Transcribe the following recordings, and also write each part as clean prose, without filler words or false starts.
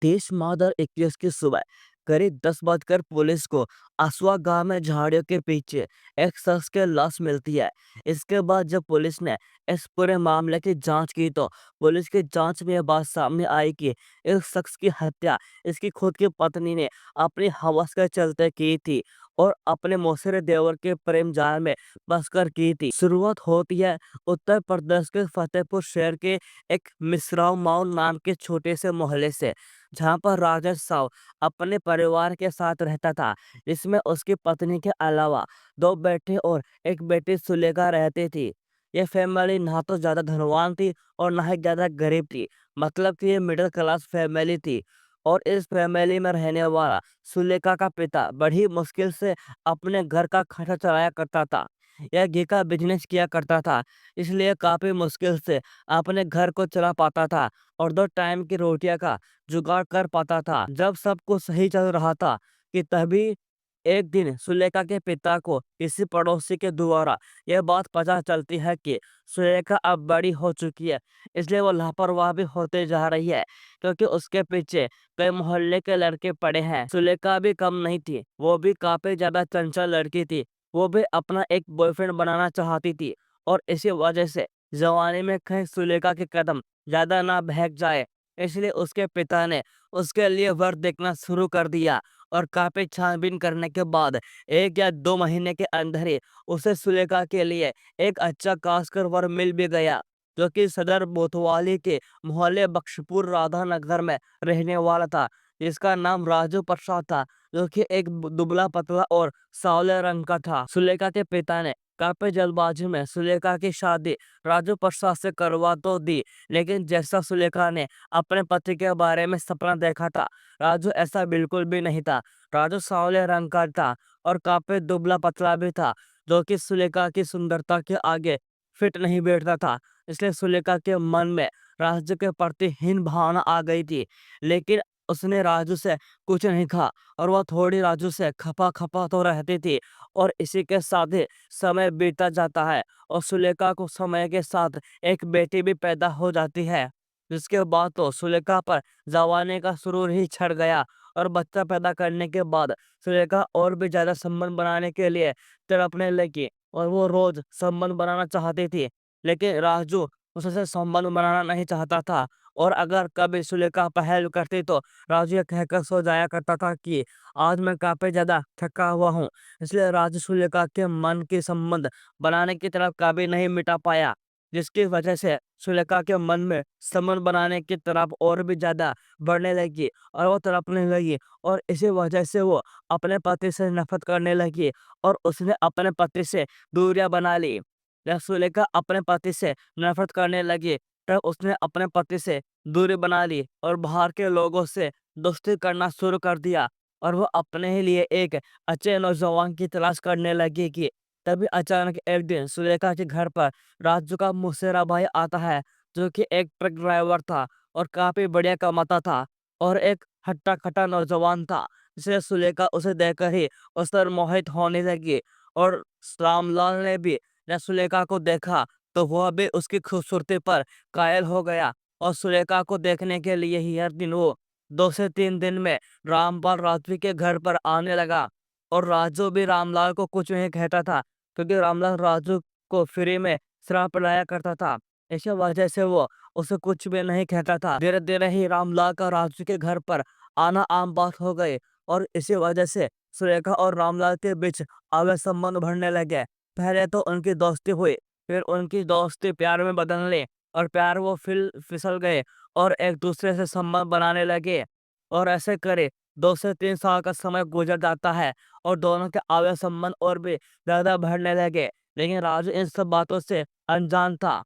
23 मार्च 2021 की सुबह करीब 10 बजकर पुलिस को असुआ गांव में झाड़ियों के पीछे एक शख्स की लाश मिलती है। इसके बाद जब पुलिस ने इस पूरे मामले की जांच की तो पुलिस की जांच में यह बात सामने आई कि इस शख्स की हत्या इसकी खुद की पत्नी ने अपनी हवस के चलते की थी और अपने मौसेरे देवर के प्रेम जाल में फंसकर की थी। शुरुआत होती है उत्तर प्रदेश के फतेहपुर शहर के एक मिसराव माउल नाम के छोटे से मोहल्ले से, जहां पर राजेश साव अपने परिवार के साथ रहता था, जिसमें उसकी पत्नी के अलावा 2 बेटे और एक बेटी सुलेखा रहती थी। ये फैमिली ना तो ज्यादा धनवान थी और ना ही ज्यादा गरीब थी, मतलब कि ये मिडिल क्लास फैमिली थी। और इस फैमिली में रहने वाला सुलेखा का पिता बड़ी मुश्किल से अपने घर का खर्चा चलाया करता था। यह घी का बिजनेस किया करता था, इसलिए काफी मुश्किल से अपने घर को चला पाता था और 2 टाइम की रोटियां का जुगाड़ कर पाता था। जब सब कुछ सही चल रहा था कि तभी एक दिन सुलेखा के पिता को किसी पड़ोसी के द्वारा यह बात पता चलती है कि सुलेखा अब बड़ी हो चुकी है, इसलिए वो लापरवाह भी होते जा रही है, क्योंकि उसके पीछे कई मोहल्ले के लड़के पड़े हैं। सुलेखा भी कम नहीं थी, वो भी काफी ज्यादा चंचल लड़की थी। वो भी अपना एक बॉयफ्रेंड बनाना चाहती थी और इसी वजह से जवानी में कहीं सुलेखा के कदम ज्यादा ना बहक जाए, इसलिए उसके पिता ने उसके लिए वर देखना शुरू कर दिया। और काफी छानबीन करने के बाद 1 या 2 महीने के अंदर ही उसे सुलेखा के लिए एक अच्छा खासकर वर मिल भी गया, जो कि सदर बोथवाली के मोहल्ले बख्शपुर राधा नगर में रहने वाला था, जिसका नाम राजू प्रसाद था, जो कि एक दुबला पतला और सांवले रंग का था। सुलेखा के पिता ने काफी जल्दबाजी में सुलेखा की शादी राजू प्रसाद से करवा तो दी, लेकिन जैसा सुलेखा ने अपने पति के बारे में सपना देखा था, राजू ऐसा बिल्कुल भी नहीं था। राजू सांवले रंग का था और काफी दुबला पतला भी था, जो कि सुलेखा की सुंदरता के आगे फिट नहीं बैठता था। इसलिए सुलेखा के मन में राजू के प्रति हीन भावना आ गई थी, लेकिन उसने राजू से कुछ नहीं कहा और वह थोड़ी राजू से खपा खपा तो रहती थी। और इसी के साथ ही समय बीतता जाता है और सुलेखा को समय के साथ एक बेटी भी पैदा हो जाती है, जिसके बाद तो सुलेखा पर जवानी का सुरूर ही छड़ गया। और बच्चा पैदा करने के बाद सुलेखा और भी ज्यादा संबंध बनाने के लिए तड़पने लगी और वो रोज संबंध बनाना चाहती थी, लेकिन राजू उससे संबंध बनाना नहीं चाहता था। और अगर कभी सुलेखा पहल करती तो राजू ये कहकर सो जाया करता था कि आज मैं काफी ज्यादा थका हुआ हूँ। इसलिए राजू सुलेखा के मन की संबंध बनाने की तरफ कभी नहीं मिटा पाया, जिसकी वजह से सुलेखा के मन में संबंध बनाने की तरफ और भी ज्यादा बढ़ने लगी और वो तड़पने लगी। और इसी वजह से वो अपने पति से नफरत करने लगी और उसने अपने पति से दूरियां बना ली। जब सुलेखा अपने पति से नफरत करने लगी, तब उसने अपने पति से दूरी बना ली और बाहर के लोगों से दोस्ती करना शुरू कर दिया। और वो अपने ही लिए एक अच्छे नौजवान की तलाश करने लगी कि तभी अचानक एक दिन सुलेखा के घर पर राजू का मुसेरा भाई आता है, जो कि एक ट्रक ड्राइवर था और काफी बढ़िया कमाता था और एक हट्टा खट्टा नौजवान था। इसलिए सुलेखा उसे देखकर ही उस पर मोहित होने लगी। और रामलाल ने भी जब सुलेखा को देखा तो वह भी उसकी खूबसूरती पर कायल हो गया और सुलेखा को देखने के लिए ही हर दिन वो 2 से 3 दिन में रामपाल राजवी के घर पर आने लगा। और राजू भी रामलाल को कुछ नहीं कहता था, क्योंकि रामलाल राजू को फ्री में शराब पिलाया करता था। इसी वजह से वो उसे कुछ भी नहीं कहता था। धीरे धीरे ही रामलाल का राजू के घर पर आना आम बात हो गई और इसी वजह से सुरेखा और रामलाल के बीच अवैध संबंध बढ़ने लगे। पहले तो उनकी दोस्ती हुई, फिर उनकी दोस्ती प्यार में बदल ली और प्यार वो फिसल गए और एक दूसरे से संबंध बनाने लगे। और ऐसे करे 2 से 3 साल का समय गुजर जाता है और दोनों के अवैध संबंध और भी ज्यादा बढ़ने लगे, लेकिन राजू इन सब बातों से अनजान था।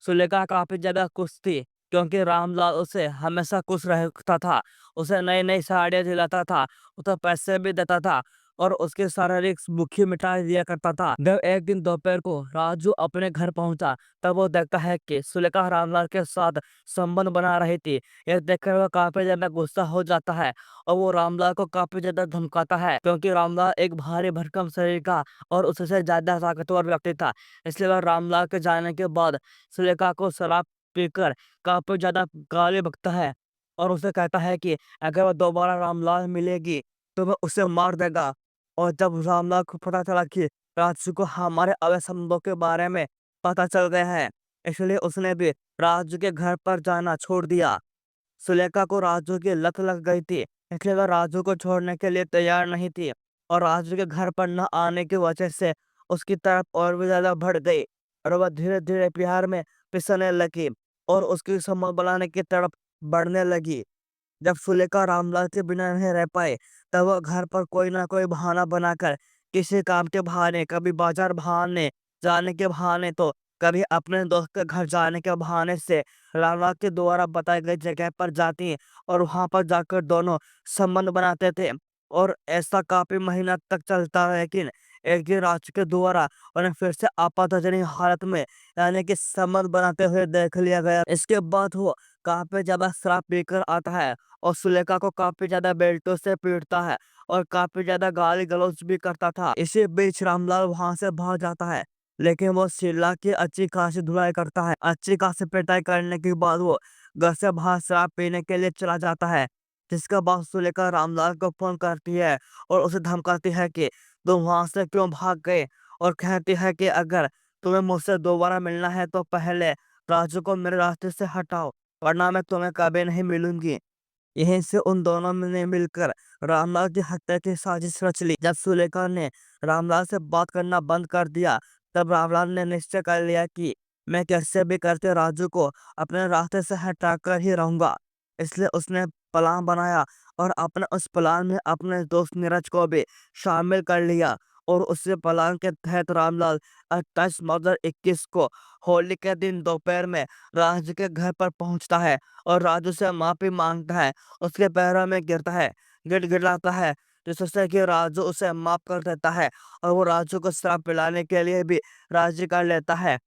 सुलेखा काफी ज्यादा खुश थी, क्योंकि रामलाल उसे हमेशा खुश रखता था, उसे नई नई साड़ियाँ दिलाता था, उसे पैसे भी देता था और उसके शारीरिक भूखी मिठाई दिया करता था। जब एक दिन दोपहर को राजू अपने घर पहुंचा, तब वो देखता है कि सुलेखा रामलाल के साथ संबंध बना रही थी। यह देखकर वह काफी ज्यादा गुस्सा हो जाता है और वो रामलाल को काफी ज्यादा धमकाता है, क्योंकि रामलाल एक भारी भरकम शरीर का और उससे ज्यादा ताकतवर व्यक्ति था। इसलिए वह रामलाल के जाने के बाद सुलेखा को शराब पीकर काफी ज्यादा गाली बकता है और उसे कहता है कि अगर वो दोबारा रामलाल मिलेगी तो वह उसे मार देगा। और जब रामलाल को पता चला कि राजू को हमारे अवैध संबंधों के बारे में पता चल गया है, इसलिए उसने भी राजू के घर पर जाना छोड़ दिया। सुलेखा को राजू की लत लग गई थी, इसलिए वह राजू को छोड़ने के लिए तैयार नहीं थी और राजू के घर पर न आने की वजह से उसकी तरफ और भी ज्यादा बढ़ गई और वह धीरे धीरे प्यार में फिसलने लगी और उसकी समझ बनाने की तरफ बढ़ने लगी। जब सुलेखा रामलाल के बिना नहीं रह पाए, तब वह घर पर कोई ना कोई बहाना बनाकर, किसी काम के बहाने, कभी बाजार बहाने जाने के बहाने तो कभी अपने दोस्त के घर जाने के बहाने से रामलाल के द्वारा बताई गई जगह पर जाती और वहां पर जाकर दोनों संबंध बनाते थे। और ऐसा काफी महीना तक चलता है, लेकिन एक दिन राज के द्वारा उन्हें फिर से आपातजनक हालत में यानी कि संबंध बनाते हुए देख लिया गया। इसके बाद वो काफी ज्यादा शराब पीकर आता है और सुलेखा को काफी ज्यादा बेल्टों से पीटता है और काफी ज्यादा गाली गलौज भी करता था। इसी बीच रामलाल वहां से भाग जाता है, लेकिन वो शीला की अच्छी खासी धुलाई करता है। अच्छी खासी पिटाई करने के बाद वो घर से बाहर शराब पीने के लिए चला जाता है, जिसके बाद सुलेखा रामलाल को फोन करती है और उसे धमकाती है कि तुम वहां से क्यों भाग गए, और कहती है कि अगर तुम्हें मुझसे दोबारा मिलना है तो पहले राजू को मेरे रास्ते से हटाओ, वरना मैं तुम्हें कभी नहीं मिलूंगी। यहीं से उन दोनों ने मिलकर रामलाल की हत्या की साजिश रच ली। जब सुलेखा ने रामलाल से बात करना बंद कर दिया, तब रामलाल ने निश्चय कर लिया कि मैं कैसे भी करके राजू को अपने रास्ते से हटाकर ही रहूंगा। इसलिए उसने प्लान बनाया और अपने उस प्लान में अपने दोस्त नीरज को भी शामिल कर लिया और उसी प्लान के तहत रामलाल 28 मार्च 2021 को होली के दिन दोपहर में राजू के घर पर पहुंचता है और राजू से माफी मांगता है, उसके पैरों में गिरता है, गिड़गिड़ाता है, जिससे कि राजू उसे माफ कर देता है और वो राजू को शराब पिलाने के लिए भी राजी कर लेता है।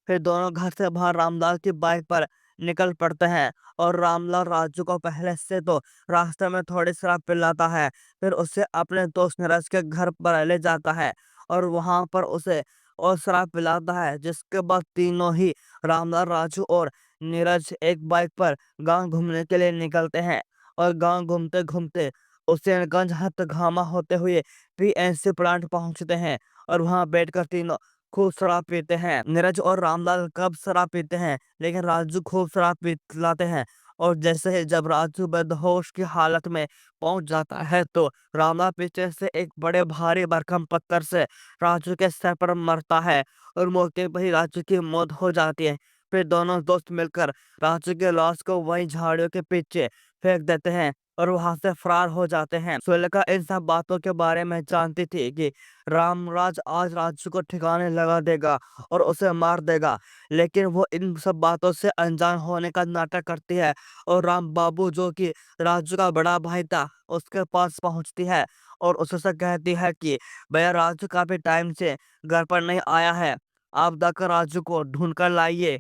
फिर दोनों घर से बाहर रामलाल की बाइक पर निकल पड़ते हैं और रामलाल राजू को पहले से तो रास्ते में थोड़ी शराब पिलाता है, फिर उसे अपने दोस्त नीरज के घर पर ले जाता है और वहां पर उसे और शराब पिलाता है, जिसके बाद तीनों ही रामलाल, राजू और नीरज एक बाइक पर गांव घूमने के लिए निकलते हैं और गांव घूमते घूमते हुसैनगंज हथगामा होते हुए पीएनसी प्लांट पहुंचते हैं और वहां बैठकर तीनों खूब शराब पीते हैं। नीरज और रामलाल कब शराब पीते हैं, लेकिन राजू खूब शराब पिलाते हैं और जैसे ही जब राजू बेहोश की हालत में पहुंच जाता है तो रामलाल पीछे से एक बड़े भारी भरकम पत्थर से राजू के सर पर मरता है और मौके पर ही राजू की मौत हो जाती है। फिर दोनों दोस्त मिलकर राजू के लाश को वहीं झाड़ियों के पीछे फेंक देते हैं और वहां से फरार हो जाते हैं। सुलेखा इन सब बातों के बारे में जानती थी कि रामराज आज राजू को ठिकाने लगा देगा और उसे मार देगा, लेकिन वो इन सब बातों से अनजान होने का नाटक करती है और राम बाबू, जो कि राजू का बड़ा भाई था, उसके पास पहुंचती है और उससे कहती है कि भैया राजू काफी टाइम से घर पर नहीं आया है, आप जाकर राजू को ढूंढ कर लाइए।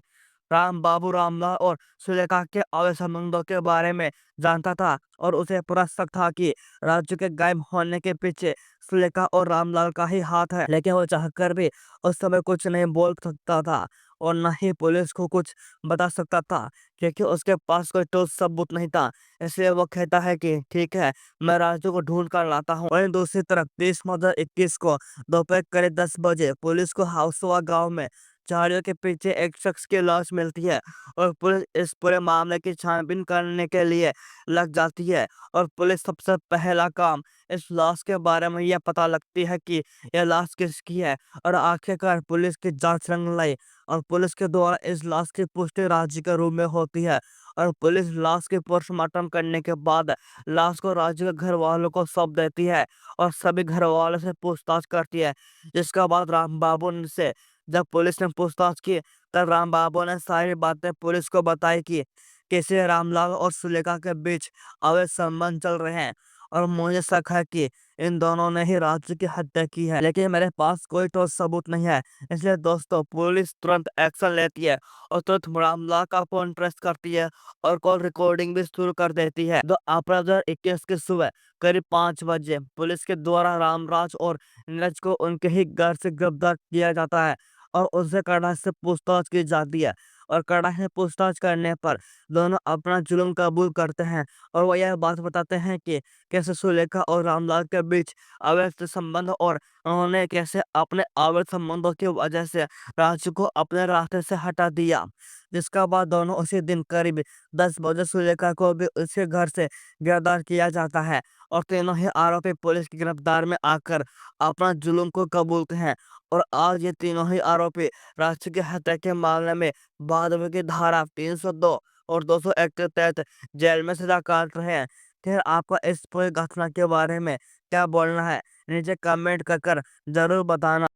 राम बाबू रामलाल और सुलेखा के अवैध संबंधों के बारे में जानता था और उसे पूरा शक था कि राजू के गायब होने के पीछे सुलेखा और रामलाल का ही हाथ है, लेकिन वो चाहकर भी उस समय कुछ नहीं बोल सकता था और न ही पुलिस को कुछ बता सकता था, क्योंकि उसके पास कोई ठोस सबूत नहीं था। इसलिए वो कहता है कि ठीक है, मैं राजू को ढूंढ कर लाता हूँ। वहीं दूसरी तरफ 30 मार्च 2021 को दोपहर करीब 10 बजे पुलिस को हाउसवा गांव में झाड़ियों के पीछे एक शख्स की लाश मिलती है और पुलिस इस पूरे मामले की छानबीन करने के लिए लग जाती है और पुलिस सबसे पहला काम इस लाश के बारे में यह पता लगती है कि यह लाश किसकी है और आखिरकार पुलिस की जांच रंग लाई और पुलिस के द्वारा इस लाश की पुष्टि राजू के रूम में होती है और पुलिस लाश की पोस्टमार्टम करने के बाद लाश को राजू के घर वालों को सौंप देती है और सभी घर वालों से पूछताछ करती है। जिसके बाद राम बाबू से जब पुलिस ने पूछताछ की, तब राम बाबू ने सारी बातें पुलिस को बताई कि कैसे रामलाल और सुलेखा के बीच अवैध संबंध चल रहे हैं और मुझे शक है कि इन दोनों ने ही राजू की हत्या की है, लेकिन मेरे पास कोई ठोस सबूत नहीं है। इसलिए दोस्तों पुलिस तुरंत एक्शन लेती है और तुरंत रामलाल का फोन ट्रेस करती है और कॉल रिकॉर्डिंग भी शुरू कर देती है। 2 अप्रैल 2021 की सुबह करीब 5 बजे पुलिस के द्वारा रामराज और नीरज को उनके ही घर से गिरफ्तार किया जाता है और उनसे कड़ा से पूछताछ की जाती है और कड़ाई से पूछताछ करने पर दोनों अपना जुल्म कबूल करते हैं और वो यह बात बताते हैं कि कैसे सुलेखा और रामलाल के बीच अवैध संबंध और उन्होंने कैसे अपने अवैध संबंधों की वजह से राजू को अपने रास्ते से हटा दिया। जिसका बाद दोनों उसी दिन करीब 10 बजे सुलेखा को भी उसके घर से गिरफ्तार किया जाता है और तीनों ही आरोपी पुलिस की गिरफ्तार में आकर अपना जुल्म को कबूलते हैं और आज ये तीनों ही आरोपी राजू की हत्या के मामले में बाद की धारा 302 और 201 के तहत जेल में सजा काट रहे हैं। फिर आपको इस पूरी घटना के बारे में क्या बोलना है नीचे कमेंट कर जरूर बताना।